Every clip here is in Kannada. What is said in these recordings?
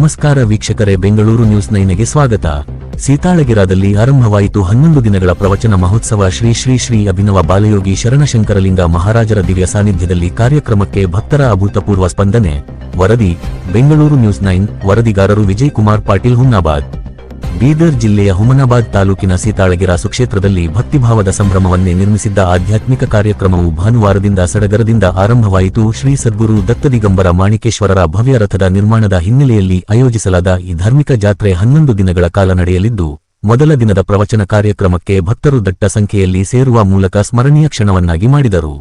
ನಮಸ್ಕಾರ ವೀಕ್ಷಕರೇ, ಬೆಂಗಳೂರು ನ್ಯೂಸ್ 9ಗೆ ಸ್ವಾಗತ. ಸೀತಾಳಗಿರಾದಲ್ಲಿ ಆರಂಭವಾಯಿತು 11 ದಿನಗಳ ಪ್ರವಚನ ಮಹೋತ್ಸವ. ಶ್ರೀ ಶ್ರೀ ಶ್ರೀ ಅಭಿನವ ಬಾಲಯೋಗಿ ಶರಣಶಂಕರಲಿಂಗ ಮಹಾರಾಜರ ದಿವ್ಯ ಸಾನ್ನಿಧ್ಯದಲ್ಲಿ ಕಾರ್ಯಕ್ರಮಕ್ಕೆ ಭಕ್ತರ ಅಭೂತಪೂರ್ವ ಸ್ಪಂದನೆ. ವರದಿ ಬೆಂಗಳೂರು ನ್ಯೂಸ್ 9. ವರದಿಗಾರರು ವಿಜಯ್ ಕುಮಾರ್ ಪಾಟೀಲ್, ಹುಮ್ನಾಬಾದ್. ಬೀದರ್ ಜಿಲ್ಲೆಯ ಹುಮನಾಬಾದ್ ತಾಲೂಕಿನ ಸೀತಾಳಗಿರ ಸುಕ್ಷೇತ್ರದಲ್ಲಿ ಭಕ್ತಿಭಾವದ ಸಂಭ್ರಮವನ್ನೇ ನಿರ್ಮಿಸಿದ್ದ ಆಧ್ಯಾತ್ಮಿಕ ಕಾರ್ಯಕ್ರಮವು ಭಾನುವಾರದಿಂದ ಸಡಗರದಿಂದ ಆರಂಭವಾಯಿತು. ಶ್ರೀ ಸದ್ಗುರು ದತ್ತದಿಗಂಬರ ಮಾಣಿಕೇಶ್ವರರ ಭವ್ಯ ರಥದ ನಿರ್ಮಾಣದ ಹಿನ್ನೆಲೆಯಲ್ಲಿ ಆಯೋಜಿಸಲಾದ ಈ ಧಾರ್ಮಿಕ ಜಾತ್ರೆ 11 ದಿನಗಳ ಕಾಲ ನಡೆಯಲಿದ್ದು, ಮೊದಲ ದಿನದ ಪ್ರವಚನ ಕಾರ್ಯಕ್ರಮಕ್ಕೆ ಭಕ್ತರು ದಟ್ಟ ಸಂಖ್ಯೆಯಲ್ಲಿ ಸೇರುವ ಮೂಲಕ ಸ್ಮರಣೀಯ ಕ್ಷಣವನ್ನಾಗಿ ಮಾಡಿದರು.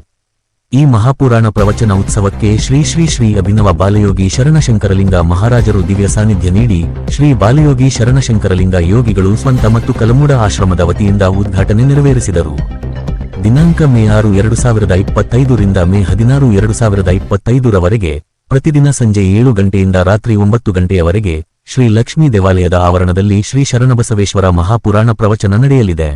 ಈ ಮಹಾಪುರಾಣ ಪ್ರವಚನ ಉತ್ಸವಕ್ಕೆ ಶ್ರೀ ಶ್ರೀ ಶ್ರೀ ಅಭಿನವ ಬಾಲಯೋಗಿ ಶರಣಶಂಕರಲಿಂಗ ಮಹಾರಾಜರು ದಿವ್ಯ ಸಾನ್ನಿಧ್ಯ ನೀಡಿ, ಶ್ರೀ ಬಾಲಯೋಗಿ ಶರಣಶಂಕರಲಿಂಗ ಯೋಗಿಗಳು ಸ್ವಂತ ಮತ್ತು ಕಲಮೂಡ ಆಶ್ರಮದ ವತಿಯಿಂದ ಉದ್ಘಾಟನೆ ನೆರವೇರಿಸಿದರು. ದಿನಾಂಕ ಮೇ 6, 2025 ರಿಂದ ಮೇ 16, 2025 ರವರೆಗೆ ಪ್ರತಿದಿನ ಸಂಜೆ 7 ಗಂಟೆಯಿಂದ ರಾತ್ರಿ 9 ಗಂಟೆಯವರೆಗೆ ಶ್ರೀ ಲಕ್ಷ್ಮೀ ದೇವಾಲಯದ ಆವರಣದಲ್ಲಿ ಶ್ರೀ ಶರಣಬಸವೇಶ್ವರ ಮಹಾಪುರಾಣ ಪ್ರವಚನ ನಡೆಯಲಿದೆ.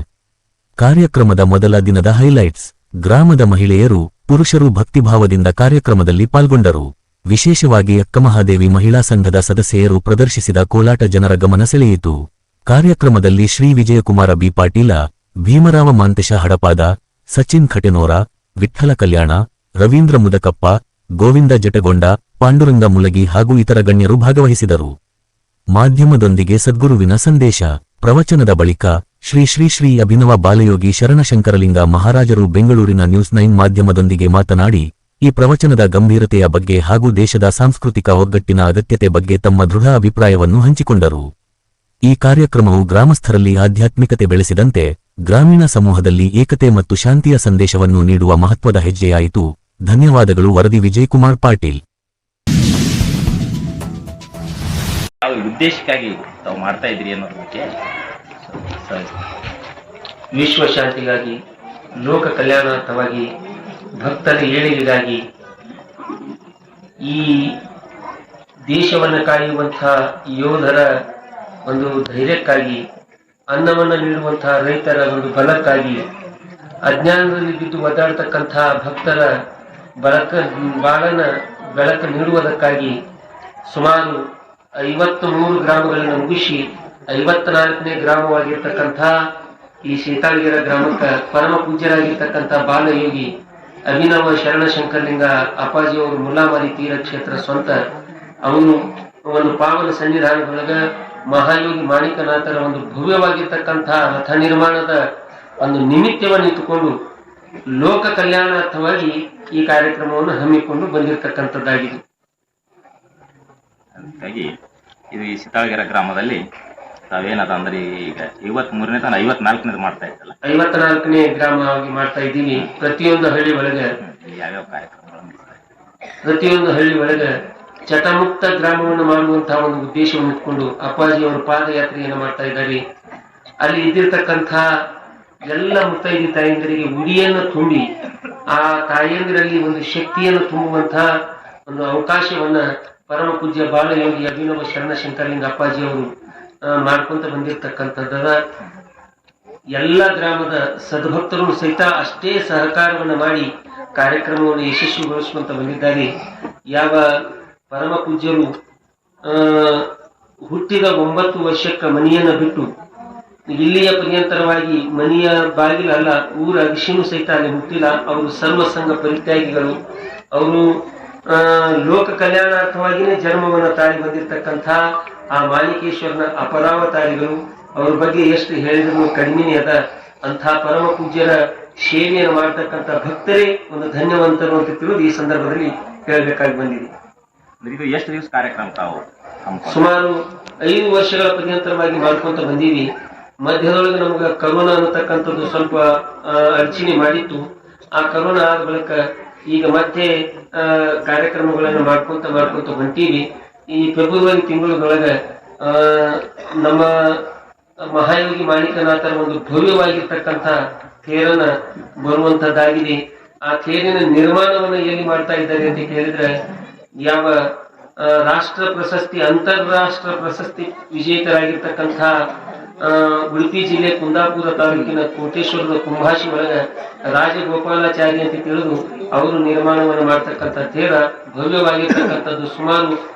ಕಾರ್ಯಕ್ರಮದ ಮೊದಲ ದಿನದ ಹೈಲೈಟ್ಸ್. ಗ್ರಾಮದ ಮಹಿಳೆಯರು, ಪುರುಷರು ಭಕ್ತಿಭಾವದಿಂದ ಕಾರ್ಯಕ್ರಮದಲ್ಲಿ ಪಾಲ್ಗೊಂಡರು. ವಿಶೇಷವಾಗಿ ಅಕ್ಕಮಹಾದೇವಿ ಮಹಿಳಾ ಸಂಘದ ಸದಸ್ಯರು ಪ್ರದರ್ಶಿಸಿದ ಕೋಲಾಟ ಜನರ ಗಮನ ಸೆಳೆಯಿತು. ಕಾರ್ಯಕ್ರಮದಲ್ಲಿ ಶ್ರೀ ವಿಜಯಕುಮಾರ ಬಿ ಪಾಟೀಲ, ಭೀಮರಾವ ಮಾಂತೇಶ ಹಡಪಾದ, ಸಚಿನ್ ಖಟೆನೋರ, ವಿಠ್ಠಲ ಕಲ್ಯಾಣ, ರವೀಂದ್ರ ಮುದಕಪ್ಪ, ಗೋವಿಂದ ಜಟಗೊಂಡ, ಪಾಂಡುರಂಗ ಮುಲಗಿ ಹಾಗೂ ಇತರ ಗಣ್ಯರು ಭಾಗವಹಿಸಿದರು. ಮಾಧ್ಯಮದೊಂದಿಗೆ ಸದ್ಗುರುವಿನ ಸಂದೇಶ. ಪ್ರವಚನದ ಬಳಿಕ ಶ್ರೀ ಶ್ರೀ ಶ್ರೀ ಅಭಿನವ ಬಾಲಯೋಗಿ ಶರಣಶಂಕರಲಿಂಗ ಮಹಾರಾಜರು ಬೆಂಗಳೂರಿನ ನ್ಯೂಸ್ 9 ಮಾಧ್ಯಮದೊಂದಿಗೆ ಮಾತನಾಡಿ, ಈ ಪ್ರವಚನದ ಗಂಭೀರತೆಯ ಬಗ್ಗೆ ಹಾಗೂ ದೇಶದ ಸಾಂಸ್ಕೃತಿಕ ಒಗ್ಗಟ್ಟಿನ ಅಗತ್ಯತೆ ಬಗ್ಗೆ ತಮ್ಮ ದೃಢ ಅಭಿಪ್ರಾಯವನ್ನು ಹಂಚಿಕೊಂಡರು. ಈ ಕಾರ್ಯಕ್ರಮವು ಗ್ರಾಮಸ್ಥರಲ್ಲಿ ಆಧ್ಯಾತ್ಮಿಕತೆ ಬೆಳೆಸಿದಂತೆ ಗ್ರಾಮೀಣ ಸಮೂಹದಲ್ಲಿ ಏಕತೆ ಮತ್ತು ಶಾಂತಿಯ ಸಂದೇಶವನ್ನು ನೀಡುವ ಮಹತ್ವದ ಹೆಜ್ಜೆಯಾಯಿತು. ಧನ್ಯವಾದಗಳು. ವರದಿ ವಿಜಯ್ ಕುಮಾರ್ ಪಾಟೀಲ್. ಉದ್ದೇಶಕ್ಕಾಗಿ ತಾವು ಮಾಡ್ತಾ ಇದ್ರಿ ಅನ್ನೋದ್ರ ಬಗ್ಗೆ ವಿಶ್ವ ಶಾಂತಿಗಾಗಿ, ಲೋಕ ಕಲ್ಯಾಣಾರ್ಥವಾಗಿ, ಭಕ್ತರ ಏಳಿಗೆಗಾಗಿ, ಈ ದೇಶವನ್ನು ಕಾಯುವಂತಹ ಯೋಧರ ಒಂದು ಧೈರ್ಯಕ್ಕಾಗಿ, ಅನ್ನವನ್ನು ನೀಡುವಂತಹ ರೈತರ ಒಂದು ಬಲಕ್ಕಾಗಿ, ಅಜ್ಞಾನದಲ್ಲಿ ಬಿದ್ದು ಒದ್ದಾಡ್ತಕ್ಕಂತಹ ಭಕ್ತರ ಬಾಳನ ಬೆಳಕು ನೀಡುವುದಕ್ಕಾಗಿ ಸುಮಾರು 53 ಗ್ರಾಮಗಳನ್ನು ಮುಗಿಸಿ 54ನೇ ಗ್ರಾಮವಾಗಿರ್ತಕ್ಕಂಥ ಈ ಸೀತಾಳಗಿರ ಗ್ರಾಮಕ್ಕೆ ಪರಮ ಪೂಜ್ಯರಾಗಿರ್ತಕ್ಕಂಥ ಬಾಲಯೋಗಿ ಅಭಿನವ ಶರಣಶಂಕರಲಿಂಗ ಅಪ್ಪಾಜಿಯವರು ಮುಲ್ಲಾಮಾರಿ ತೀರ ಕ್ಷೇತ್ರ ಸ್ವಂತ ಅವರು ಒಂದು ಪಾವನ ಸನ್ನಿಧಾನದೊಳಗ ಮಹಾಯೋಗಿ ಮಾಣಿಕನಾಥರ ಒಂದು ಭವ್ಯವಾಗಿರ್ತಕ್ಕಂಥ ರಥ ನಿರ್ಮಾಣದ ಒಂದು ನಿಮಿತ್ತವನ್ನು ಇಟ್ಟುಕೊಂಡು ಲೋಕ ಕಲ್ಯಾಣಾರ್ಥವಾಗಿ ಈ ಕಾರ್ಯಕ್ರಮವನ್ನು ಹಮ್ಮಿಕೊಂಡು ಬಂದಿರತಕ್ಕಂಥದ್ದಾಗಿದೆ. ಅದಕ್ಕಾಗಿ ಇದು ಈ ಸೀತಾಳಗಿರ ಗ್ರಾಮದಲ್ಲಿ ತಾವೇನದ ಅಂದ್ರೆ ಈಗ 53ನೇ ತನ 54ನೇದು ಮಾಡ್ತಾ ಇದ್ದಲ್ಲ, 54ನೇ ಗ್ರಾಮವಾಗಿ ಮಾಡ್ತಾ ಇದ್ದೀವಿ. ಪ್ರತಿಯೊಂದು ಹಳ್ಳಿ ಒಳಗೆ ಯಾವ್ಯಾವ ಕಾರ್ಯಕ್ರಮಗಳನ್ನು ಪ್ರತಿಯೊಂದು ಹಳ್ಳಿ ಒಳಗೆ ಚಟಮುಕ್ತ ಗ್ರಾಮವನ್ನು ಮಾಡುವಂತಹ ಒಂದು ಉದ್ದೇಶವನ್ನು ಇಟ್ಕೊಂಡು ಅಪ್ಪಾಜಿಯವರು ಪಾದಯಾತ್ರೆಯನ್ನು ಮಾಡ್ತಾ ಇದ್ದಾರೆ. ಅಲ್ಲಿ ಇದ್ದಿರ್ತಕ್ಕಂಥ ಎಲ್ಲ ಮುತ್ತೈದಿ ತಾಯಂದಿರಿಗೆ ಉಡಿಯನ್ನು ತುಂಬಿ ಆ ತಾಯಂದಿರಲ್ಲಿ ಒಂದು ಶಕ್ತಿಯನ್ನು ತುಂಬುವಂತಹ ಒಂದು ಅವಕಾಶವನ್ನ ಪರಮ ಪೂಜ್ಯ ಬಾಲಯೋಗಿ ಅಭಿನವ ಶರಣಶಂಕರಲಿಂಗ ಅಪ್ಪಾಜಿಯವರು ಮಾಡ್ಕೊಂತ ಬಂದಿರತಕ್ಕಂಥದ್ದದ. ಎಲ್ಲ ಗ್ರಾಮದ ಸದ್ಭಕ್ತರು ಸಹಿತ ಅಷ್ಟೇ ಸಹಕಾರವನ್ನ ಮಾಡಿ ಕಾರ್ಯಕ್ರಮವನ್ನು ಯಶಸ್ವಿಗೊಳಿಸುವಂತ ಬಂದಿದ್ದಾರೆ. ಯಾವ ಪರಮ ಪೂಜ್ಯರು ಹುಟ್ಟಿದ 9 ವರ್ಷಕ್ಕೆ ಮನೆಯನ್ನ ಬಿಟ್ಟು ಇಲ್ಲಿಯ ಪರ್ಯಂತರವಾಗಿ ಮನೆಯ ಬಾಗಿಲಲ್ಲ, ಊರ ಅಗಿಶಿನೂ ಸಹಿತ ಅಲ್ಲಿ ಹುಟ್ಟಿಲ್ಲ. ಅವರು ಸರ್ವಸಂಗ ಪರಿತ್ಯಾಗಿಗಳು. ಅವರು ಲೋಕ ಕಲ್ಯಾಣಾರ್ಥವಾಗಿಯೇ ಜನ್ಮವನ್ನು ತಾಳಿ ಬಂದಿರತಕ್ಕಂಥ ಆ ಮಾಣಿಕೇಶ್ವರನ ಅಪರಾವತಾರಿಗಳು. ಅವ್ರ ಬಗ್ಗೆ ಎಷ್ಟು ಹೇಳಿದ್ರು ಕಡಿಮೆ ಅದ. ಅಂಥ ಪರಮ ಪೂಜ್ಯರ ಸೇವೆಯನ್ನು ಮಾಡತಕ್ಕಂಥ ಭಕ್ತರೇ ಒಂದು ಧನ್ಯವಂತರು ಅಂತ ತಿಳಿದು ಈ ಸಂದರ್ಭದಲ್ಲಿ ಹೇಳಬೇಕಾಗಿ ಬಂದಿದೆ. ಇದು ಎಷ್ಟು ದಿವಸ ಕಾರ್ಯಕ್ರಮ ತಾವು? ಸುಮಾರು 5 ವರ್ಷಗಳ ಪರ್ಯಂತರವಾಗಿ ಮಾಡ್ಕೊಂತ ಬಂದೀವಿ. ಮಧ್ಯದೊಳಗೆ ನಮ್ಗೆ ಕರೋನಾ ಅನ್ನತಕ್ಕಂಥದ್ದು ಸ್ವಲ್ಪ ಅಡಚಣೆ ಮಾಡಿತ್ತು. ಆ ಕರೋನಾ ಆದ ಬಳಿಕ ಈಗ ಮತ್ತೆ ಕಾರ್ಯಕ್ರಮಗಳನ್ನು ಮಾಡ್ಕೊಂತ ಹೊಂಟೀವಿ. ಈ ಫೆಬ್ರವರಿ ತಿಂಗಳೊಳಗೆ ನಮ್ಮ ಮಹಾಯೋಗಿ ಮಾಣಿಕನಾಥರ ಒಂದು ಭವ್ಯವಾಗಿರ್ತಕ್ಕಂಥ ತೇರನ ಬರುವಂತದ್ದಾಗಿದೆ. ಆ ತೇರಿನ ನಿರ್ಮಾಣವನ್ನು ಎಲ್ಲಿ ಮಾಡ್ತಾ ಇದ್ದಾರೆ ಅಂತ ಕೇಳಿದ್ರೆ, ಯಾವ ರಾಷ್ಟ್ರ ಪ್ರಶಸ್ತಿ, ಅಂತಾರಾಷ್ಟ್ರ ಪ್ರಶಸ್ತಿ ವಿಜೇತರಾಗಿರ್ತಕ್ಕಂಥ ಉಡುಪಿ ಜಿಲ್ಲೆ ಕುಂದಾಪುರ ತಾಲೂಕಿನ ಕೋಟೇಶ್ವರದ ಕುಂಭಾಶಿ ಒಳಗ ರಾಜಗೋಪಾಲಾಚಾರಿ ಅಂತ ತಿಳಿದು ಅವರು ನಿರ್ಮಾಣವನ್ನು ಮಾಡ್ತಕ್ಕಂಥ ತೇರ ಭವ್ಯವಾಗಿರ್ತಕ್ಕಂಥದ್ದು. ಸುಮಾರು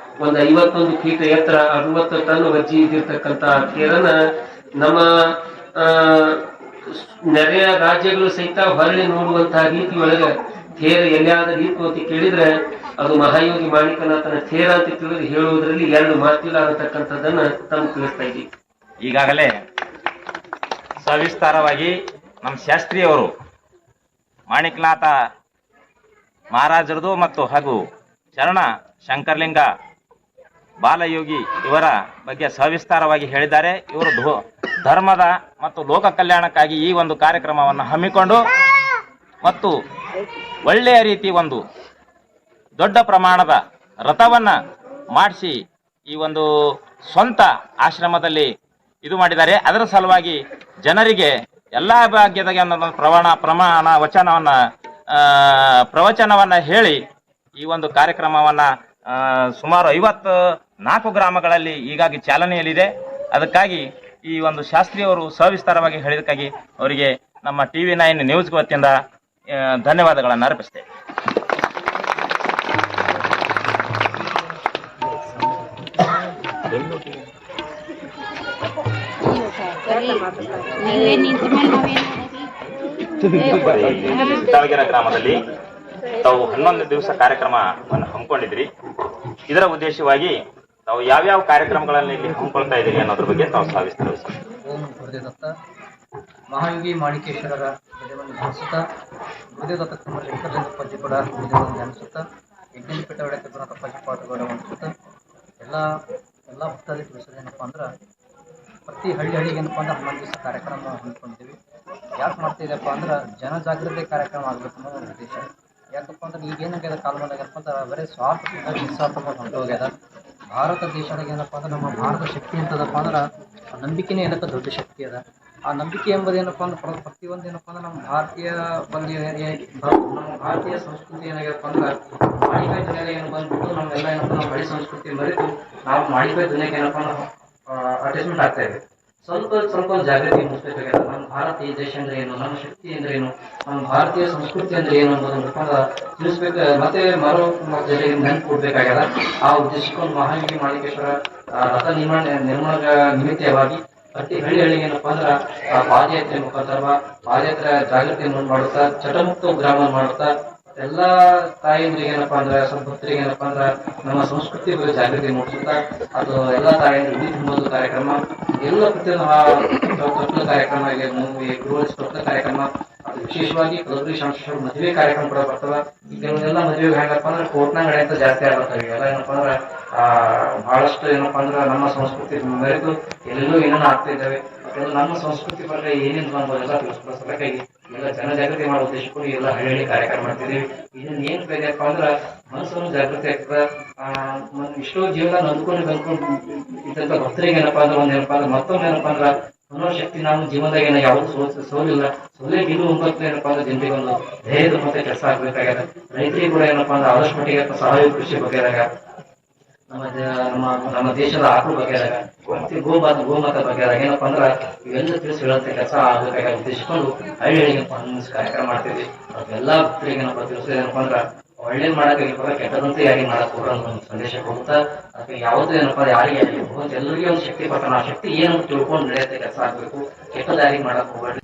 ಒಂದು 51 ಫೀಟ್ ಎತ್ತರ 60 ಟನ್ ವಜ್ಜಿ ಇದ್ದಿರ್ತಕ್ಕಂತ ತೇರನ್ನ ನಮ್ಮ ನೆರೆಯ ರಾಜ್ಯಗಳು ಸಹಿತ ಹೊರಳಿ ನೋಡುವಂತಹ ರೀತಿ ಒಳಗೆ ತೇರು ಎಲ್ಲಿಯಾದ ರೀತಿ ಅಂತ ಕೇಳಿದ್ರೆ ಅದು ಮಹಾಯೋಗಿ ಮಾಣಿಕನಾಥನ ತೇರ ಅಂತ ತಿಳಿದು ಹೇಳುವುದರಲ್ಲಿ ಎರಡು ಮಾತಿಲ್ಲ ಅನ್ನತಕ್ಕಂಥದ್ದನ್ನ ತಮ್ಮ ತಿಳಿಸ್ತಾ ಇದ್ದೀವಿ. ಈಗಾಗಲೇ ಸವಿಸ್ತಾರವಾಗಿ ನಮ್ಮ ಶಾಸ್ತ್ರಿಯವರು ಮಾಣಿಕನಾಥ ಮಹಾರಾಜರದು ಮತ್ತು ಹಾಗೂ ಶರಣ ಶಂಕರಲಿಂಗ ಬಾಲಯೋಗಿ ಇವರ ಬಗ್ಗೆ ಸವಿಸ್ತಾರವಾಗಿ ಹೇಳಿದ್ದಾರೆ. ಇವರು ಧರ್ಮದ ಮತ್ತು ಲೋಕ ಕಲ್ಯಾಣಕ್ಕಾಗಿ ಈ ಒಂದು ಕಾರ್ಯಕ್ರಮವನ್ನು ಹಮ್ಮಿಕೊಂಡು ಮತ್ತು ಒಳ್ಳೆಯ ರೀತಿ ಒಂದು ದೊಡ್ಡ ಪ್ರಮಾಣದ ರಥವನ್ನು ಮಾಡಿಸಿ ಈ ಒಂದು ಸ್ವಂತ ಆಶ್ರಮದಲ್ಲಿ ಇದು ಮಾಡಿದ್ದಾರೆ. ಅದರ ಸಲುವಾಗಿ ಜನರಿಗೆ ಎಲ್ಲ ಭಾಗ್ಯದ ಪ್ರವಚನವನ್ನು ಹೇಳಿ ಈ ಒಂದು ಕಾರ್ಯಕ್ರಮವನ್ನು ಸುಮಾರು 54 ಗ್ರಾಮಗಳಲ್ಲಿ ಈಗಾಗಿ ಚಾಲನೆಯಲ್ಲಿದೆ. ಅದಕ್ಕಾಗಿ ಈ ಒಂದು ಶಾಸ್ತ್ರಿಯವರು ಸವಿಸ್ತಾರವಾಗಿ ಹೇಳಿದಕ್ಕಾಗಿ ಅವರಿಗೆ ನಮ್ಮ TV9 ನ್ಯೂಸ್ ವತಿಯಿಂದ ಧನ್ಯವಾದಗಳನ್ನು ಅರ್ಪಿಸ್ತೇವೆ. ಸಿತಾಳಗೆರೆ ಗ್ರಾಮದಲ್ಲಿ ತಾವು 11 ದಿವಸ ಕಾರ್ಯಕ್ರಮವನ್ನು ಹಮ್ಮಿಕೊಂಡಿದ್ರಿ. ಇದರ ಉದ್ದೇಶವಾಗಿ ತಾವು ಯಾವ್ಯಾವ ಕಾರ್ಯಕ್ರಮಗಳನ್ನು ಇಲ್ಲಿ ಹಮ್ಮಿಕೊಳ್ತಾ ಇದ್ದೀರಿ ಅನ್ನೋದ್ರ ಬಗ್ಗೆ ತಾವು ಸವಿಸ್ತರಿಸಿ. ಓಂ ಗುರುದೇವದತ್ತ ಮಹಾಯೋಗಿ ಮಾಣಿಕೇಶ್ವರರ ವಿಜಯವನ್ನು ಧ್ಯಾನಿಸುತ್ತಾ ಗುರುದೇವದತ್ತ ಕುಮಾರ ಶಂಕರಲಿಂಗಪ್ಪಾಜಿ ಕೂಡ ವಿಜಯವನ್ನು ಧ್ಯಾನಿಸುತ್ತಾ ಯಜ್ಞಪೀಠ ಒಡೆತಪ್ಪಜ್ಜಿ ಪಾಠಗಳು ಅನಿಸುತ್ತಾ ಎಲ್ಲ ಭಕ್ತಾದಿ ತಿಳಿಸೋದೇನಪ್ಪ ಅಂದ್ರೆ ಪ್ರತಿ ಹಳ್ಳಿಗೆ ಏನಪ್ಪ ಅಂದ್ರೆ 11 ದಿವಸ ಕಾರ್ಯಕ್ರಮ ಹಮ್ಮಿಕೊಂಡಿದ್ದೀವಿ. ಯಾಕೆ ಮಾಡ್ತಿದ್ದೆಪ್ಪ ಅಂದ್ರೆ ಜನಜಾಗೃತಿ ಕಾರ್ಯಕ್ರಮ ಆಗಬೇಕು ಅನ್ನೋ ಒಂದು ಉದ್ದೇಶ. ಯಾಕಪ್ಪ ಅಂದ್ರೆ ಈಗೇನಾಗ್ಯದ ಕಾಲಮಾನಾಗಪ್ಪ ಅಂದ್ರೆ ಬರೀ ಸ್ವಾರ್ಥ ನಿಸ್ವಾರ್ಥವಾಗಿ ಹೊಂಟೋಗ್ಯದ. ಭಾರತ ದೇಶದಾಗ ಏನಪ್ಪ ಅಂದ್ರೆ ನಮ್ಮ ಭಾರತ ಶಕ್ತಿ ಅಂತದಪ್ಪ ಅಂದ್ರೆ ನಂಬಿಕೆನೇ ಏನಪ್ಪ ದೊಡ್ಡ ಶಕ್ತಿ ಅದ. ಆ ನಂಬಿಕೆ ಎಂಬುದು ಏನಪ್ಪ ಅಂದ್ರೆ ಪ್ರತಿಯೊಂದು ಏನಪ್ಪ ಅಂದ್ರೆ ನಮ್ಮ ಭಾರತೀಯ ಸಂಸ್ಕೃತಿ ಏನಾಗ್ಯಪ್ಪ ಅಂದ್ರೆ ಮಾಡಿಕಾಯಿ ದುನಿಯಾಗ ಏನು ಬಂದ್ಬಿಟ್ಟು ನಮ್ಮೆಲ್ಲ ಏನಪ್ಪ ನಮ್ಮ ಹಳ್ಳಿ ಸಂಸ್ಕೃತಿ ಮರೆತು ನಾವು ಮಾಡಿಕಾಯಿ ದುನಿಯಾಗ ಏನಪ್ಪ ಅಂದ್ರೆ ಅಟ್ಯಾಚ್ಮೆಂಟ್ ಆಗ್ತಾ ಇದೆ. ಸ್ವಲ್ಪ ಜಾಗೃತಿ ಮೂಡಿಸಬೇಕಾಗಿದೆ. ನಮ್ಮ ಭಾರತೀಯ ದೇಶ ಅಂದ್ರೆ ಏನು, ನಮ್ಮ ಶಕ್ತಿ ಅಂದ್ರೆ ಏನು, ನಮ್ಮ ಭಾರತೀಯ ಸಂಸ್ಕೃತಿ ಅಂದ್ರೆ ಏನು ಅನ್ನೋದನ್ನ ತಿಳಿಸ್ಬೇಕು. ಮತ್ತೆ ಜನರಿಗೆ ನೆನಪು ಕೊಡ್ಬೇಕಾಗ್ಯದ. ಆ ಉದ್ದೇಶಕ್ಕೊಂದು ಮಹಾಯೋಗಿ ಮಾಣಿಕೇಶ್ವರ ರಥ ನಿರ್ಮಾಣ ನಿಮಿತ್ತವಾಗಿ ಪ್ರತಿ ಹಳ್ಳಿಗೆ ಏನಪ್ಪ ಅಂದ್ರೆ ಪಾದಯಾತ್ರೆ ಮುಖಾಂತರ ಪಾದಯಾತ್ರೆ ಜಾಗೃತಿಯನ್ನು ಮಾಡುತ್ತಾ ಚಟಮುಕ್ತ ಗ್ರಾಮ ಮಾಡುತ್ತಾ ಎಲ್ಲ ತಾಯಂದ್ರಿಗೆ ಏನಪ್ಪಾ ಅಂದ್ರೆ ಭಕ್ತರಿಗೆ ಏನಪ್ಪಾ ಅಂದ್ರೆ ನಮ್ಮ ಸಂಸ್ಕೃತಿ ಬಗ್ಗೆ ಜಾಗೃತಿ ಮೂಡಿಸುತ್ತಾ ಅದು ಎಲ್ಲ ತಾಯಂದ್ರೆ ಉಡಿ ತುಂಬುವುದು ಕಾರ್ಯಕ್ರಮ ಎಲ್ಲ ಪ್ರತಿಯೊಂದು ಕಾರ್ಯಕ್ರಮ ಇದೆ. ಗೃಹ ಕಾರ್ಯಕ್ರಮ ಅದು ವಿಶೇಷವಾಗಿ ಕಲಬುರಗಿ ಶಾಂತೇಶ್ವರ ಮದುವೆ ಕಾರ್ಯಕ್ರಮ ಕೂಡ ಬರ್ತವೆ. ಈಗ ಕೆಲವೊಂದೆಲ್ಲ ಮದುವೆಗೆ ಹೆಂಗಪ್ಪ ಅಂದ್ರೆ ಕೋರ್ಟ್ನಾಗ ನಡೆಯಂತ ಜಾಸ್ತಿ ಆಗ್ಬರ್ತವೆ. ಎಲ್ಲ ಏನಪ್ಪಾ ಅಂದ್ರೆ ಬಹಳಷ್ಟು ಏನಪ್ಪಾ ಅಂದ್ರೆ ನಮ್ಮ ಸಂಸ್ಕೃತಿ ಮರೆತು ಎಲ್ಲೆಲ್ಲೋ ಏನೇನೋ ಆಗ್ತಾ ಇದ್ದಾವೆ. ನಮ್ಮ ಸಂಸ್ಕೃತಿ ಬಗ್ಗೆ ಏನೇನು ಎಲ್ಲ ತಿಳಿಸ್ಕೊಳ್ಳೋ ಸಲುವಾಗಿ ಎಲ್ಲ ಜನಜಾಗೃತಿ ಮಾಡೋ ಉದ್ದೇಶಕ್ಕೂ ಎಲ್ಲ ಹಳ್ಳಿ ಕಾರ್ಯಕ್ರಮ ಮಾಡ್ತಿದ್ದೀವಿ. ಇದನ್ನ ಏನ್ ಬೇಕಪ್ಪ ಅಂದ್ರೆ ಮನಸ್ಸನ್ನು ಜಾಗೃತಿ ಆಗ್ತದೆ. ಇಷ್ಟೋ ಜೀವನ ನಂದ್ಕೊಂಡು ಇದ್ದಂತ ಭಕ್ತರಿಗೆ ಏನಪ್ಪಾ ಅಂದ್ರೆ ಒಂದೇನಪ್ಪಾ ಅಂದ್ರೆ ಮತ್ತೊಮ್ಮೆ ಏನಪ್ಪಾ ಅಂದ್ರೆ ಮನೋಶಕ್ತಿ ನಾವು ಜೀವನದಾಗ ಯಾವ್ದು ಸೋಲಿಲ್ಲ ಸೋಲೆ ಗೆಲ್ಲು ಒಂಬತ್ತು ಏನಪ್ಪಾ ಅಂದ್ರೆ ಜನರಿಗೆ ಒಂದು ಧೈರ್ಯದ ಮತ್ತೆ ಕೆಲಸ ಆಗ್ಬೇಕಾಗ್ಯದ. ರೈತರಿಗೆ ಕೂಡ ಏನಪ್ಪಾ ಅಂದ್ರೆ ಆದಷ್ಟು ಮಟ್ಟಿಗೆ ಸಾವಯವ ಕೃಷಿ ಬಗೆದಾಗ ನಮ್ಮ ದೇಶದ ಆಕಳು ಬಗೆದಾಗ ಮತ್ತೆ ಗೋಮಾತ ಬಗೆದಾಗ ಏನಪ್ಪಾ ಅಂದ್ರೆ ಇವೆಲ್ಲ ತಿಳಿಸಿ ಹೇಳಂತ ಕೆಲಸ ಆಗ್ಬೇಕಾಗ ಉದ್ದೇಶಿಕೊಂಡು ಹಳ್ಳಿಗೆ ಕಾರ್ಯಕ್ರಮ ಮಾಡ್ತೀವಿ. ಅದೆಲ್ಲಾ ಭಕ್ತರಿಗೆ ಏನಪ್ಪಾ ತಿಳಿಸೋದು ಏನಪ್ಪಾ ಅಂದ್ರೆ ಒಳ್ಳೆ ಮಾಡಕ್ಕಾಗಿರ್ಬೋದು ಕೆಟ್ಟದಂತೆ ಯಾರಿಗೆ ಮಾಡಕ್ ಹೋಗೋ ಒಂದು ಸಂದೇಶ ಕೊಡುತ್ತಾ ಅದಕ್ಕೆ ಯಾವ್ದು ಏನಪ್ಪಾ ಯಾರಿಗೆ ಎಲ್ಲರಿಗೂ ಒಂದು ಶಕ್ತಿ ಕೊಟ್ಟ ಆ ಶಕ್ತಿ ಏನು ತಿಳ್ಕೊಂಡು ನಡೆಯುತ್ತೆ ಕೆಲಸ ಆಗ್ಬೇಕು. ಕೆಟ್ಟದ ಯಾರಿಗೆ ಮಾಡಕ್ ಹೋಗ್ಬೇಡ್ರಿ.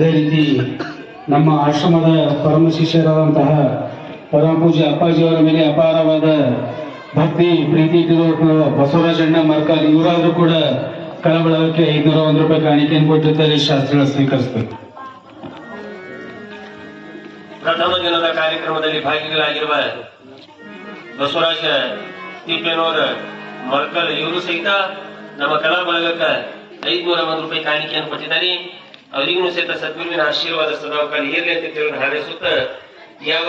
ಅದೇ ರೀತಿ ನಮ್ಮ ಆಶ್ರಮದ ಪರಮ ಶಿಷ್ಯರಾದಂತಹ ಪರಮ ಪೂಜ್ಯ ಅಪ್ಪಾಜಿಯವರ ಮೇಲೆ ಅಪಾರವಾದ ಭಕ್ತಿ ಪ್ರೀತಿ ಇಟ್ಟಿರುವ ಬಸವರಾಜಣ್ಣ ಮರ್ಕಲ್ ಇವರಾದರೂ ಕೂಡ ಕಲಬಳಗಕ್ಕೆ 501 ರೂಪಾಯಿ ಕಾಣಿಕೆಯನ್ನು ಕೊಟ್ಟಿದ್ದಾರೆ. ಶಾಸ್ತ್ರಿಗಳ ಸ್ವೀಕರಿಸಬೇಕು. ಪ್ರಥಮ ದಿನದ ಕಾರ್ಯಕ್ರಮದಲ್ಲಿ ಭಾಗಿಗಳಾಗಿರುವ ಬಸವರಾಜ ತಿಪ್ಪೇನವರ ಮರ್ಕಲ್ ಇವರು ಸಹಿತ ನಮ್ಮ ಕಲಾ ಬಳಗಕ್ಕೆ 501 ರೂಪಾಯಿ ಕಾಣಿಕೆಯನ್ನು ಕೊಟ್ಟಿದ್ದಾರೆ. ಅವರಿಗೂ ಸಹಿತ ಸದ್ಗುರುವಿನ ಆಶೀರ್ವಾದ ಸದಾಕಾಲ ಇರಲಿ ಅಂತ ತಿಳಿದು ಹಾರೈಸುತ್ತ ಯಾವ